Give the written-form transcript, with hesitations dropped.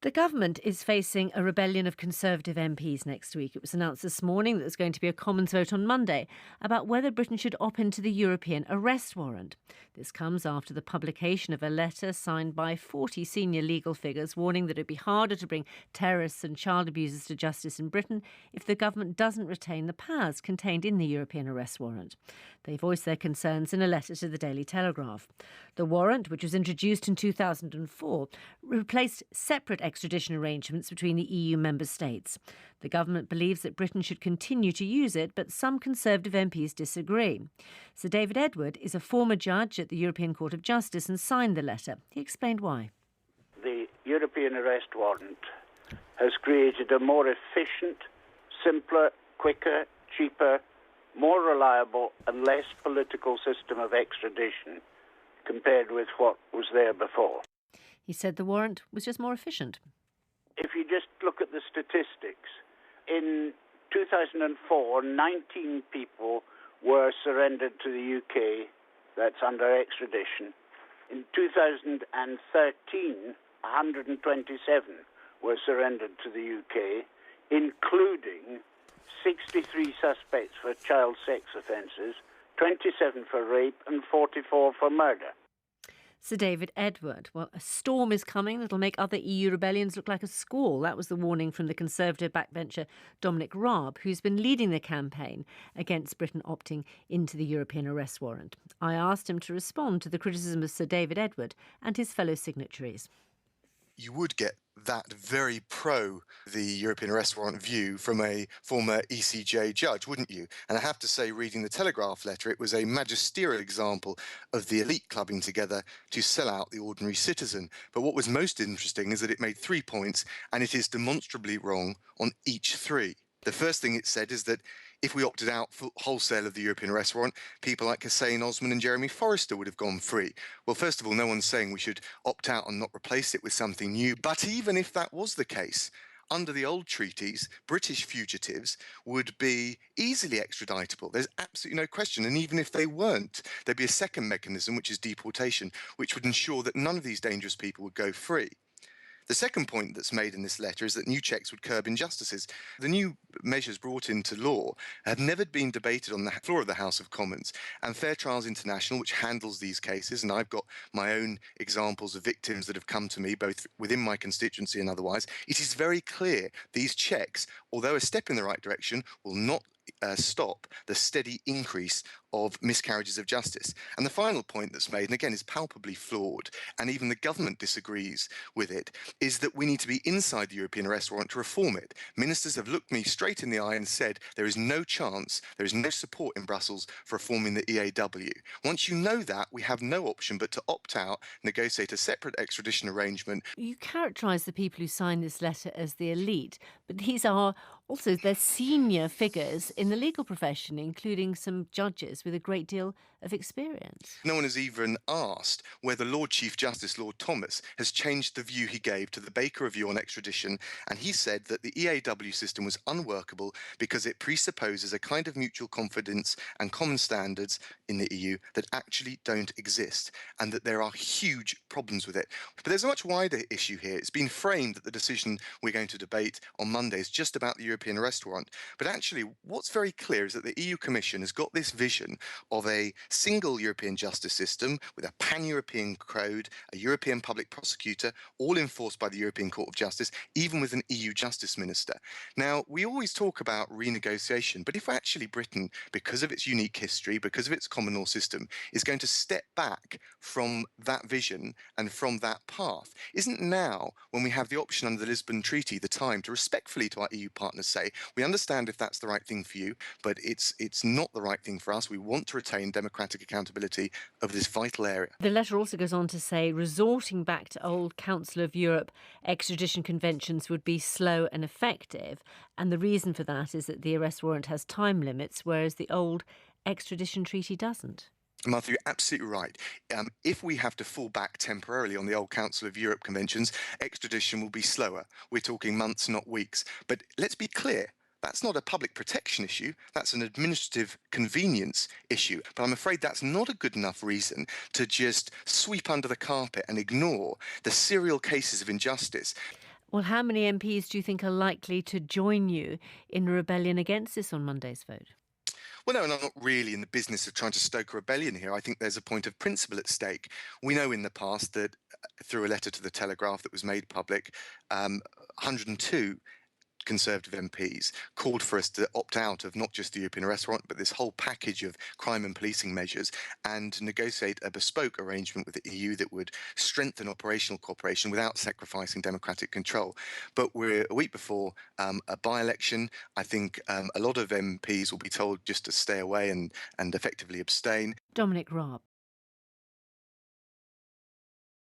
The government is facing a rebellion of Conservative MPs next week. It was announced this morning that there's going to be a Commons vote on Monday about whether Britain should opt into the European Arrest Warrant. This comes after the publication of a letter signed by 40 senior legal figures warning that it'd be harder to bring terrorists and child abusers to justice in Britain if the government doesn't retain the powers contained in the European Arrest Warrant. They voiced their concerns in a letter to the Daily Telegraph. The warrant, which was introduced in 2004, replaced separate extradition arrangements between the EU member states. The government believes that Britain should continue to use it, but some Conservative MPs disagree. Sir David Edward is a former judge at the European Court of Justice and signed the letter. He explained why. The European Arrest Warrant has created a more efficient, simpler, quicker, cheaper, more reliable and less political system of extradition compared with what was there before. He said the warrant was just more efficient. If you just look at the statistics, in 2004, 19 people were surrendered to the UK, that's under extradition. In 2013, 127 were surrendered to the UK, including 63 suspects for child sex offences, 27 for rape and 44 for murder. Sir David Edward. Well, a storm is coming that'll make other EU rebellions look like a squall. That was the warning from the Conservative backbencher Dominic Raab, who's been leading the campaign against Britain opting into the European Arrest Warrant. I asked him to respond to the criticism of Sir David Edward and his fellow signatories. You would get that very pro the European Arrest Warrant view from a former ECJ judge, wouldn't you? And I have to say, reading the Telegraph letter, it was a magisterial example of the elite clubbing together to sell out the ordinary citizen. But what was most interesting is that it made 3 points, and it is demonstrably wrong on each three. The first thing it said is that if we opted out for wholesale of the European Arrest Warrant, people like Hussein Osman and Jeremy Forrester would have gone free. Well, first of all, no one's saying we should opt out and not replace it with something new. But even if that was the case, under the old treaties, British fugitives would be easily extraditable. There's absolutely no question. And even if they weren't, there'd be a second mechanism, which is deportation, which would ensure that none of these dangerous people would go free. The second point that's made in this letter is that new checks would curb injustices. The new measures brought into law have never been debated on the floor of the House of Commons. And Fair Trials International, which handles these cases, and I've got my own examples of victims that have come to me, both within my constituency and otherwise, it is very clear these checks, although a step in the right direction, will not stop the steady increase of miscarriages of justice. And the final point that's made, and again is palpably flawed, and even the government disagrees with it, is that we need to be inside the European Arrest Warrant to reform it. Ministers have looked me straight in the eye and said there is no chance, there is no support in Brussels for reforming the EAW. Once you know that, we have no option but to opt out, negotiate a separate extradition arrangement. You characterise the people who signed this letter as the elite, but these are also their senior figures in the legal profession, including some judges with a great deal of experience. No one has even asked whether Lord Chief Justice Lord Thomas has changed the view he gave to the Baker Review on extradition, and he said that the EAW system was unworkable because it presupposes a kind of mutual confidence and common standards in the EU that actually don't exist, and that there are huge problems with it. But there's a much wider issue here. It's been framed that the decision we're going to debate on Monday is just about the European Arrest Warrant. But actually, what's very clear is that the EU Commission has got this vision of a single European justice system with a pan-European code, a European public prosecutor, all enforced by the European Court of Justice, even with an EU justice minister. Now, we always talk about renegotiation, but if actually Britain, because of its unique history, because of its common law system, is going to step back from that vision and from that path, isn't now, when we have the option under the Lisbon Treaty, the time to respectfully to our EU partners say, we understand if that's the right thing for you, but it's not the right thing for us. We want to retain democratic accountability of this vital area. The letter also goes on to say resorting back to old Council of Europe extradition conventions would be slow and effective. And the reason for that is that the arrest warrant has time limits, whereas the old extradition treaty doesn't. Martha, you're absolutely right. If we have to fall back temporarily on the old Council of Europe conventions, extradition will be slower. We're talking months, not weeks. But let's be clear. That's not a public protection issue, that's an administrative convenience issue. But I'm afraid that's not a good enough reason to just sweep under the carpet and ignore the serial cases of injustice. Well, how many MPs do you think are likely to join you in a rebellion against this on Monday's vote? Well, no, and I'm not really in the business of trying to stoke a rebellion here. I think there's a point of principle at stake. We know in the past that through a letter to the Telegraph that was made public, 102 Conservative MPs called for us to opt out of not just the European Arrest Warrant, but this whole package of crime and policing measures and negotiate a bespoke arrangement with the EU that would strengthen operational cooperation without sacrificing democratic control. But we're a week before a by-election. I think a lot of MPs will be told just to stay away and effectively abstain. Dominic Raab.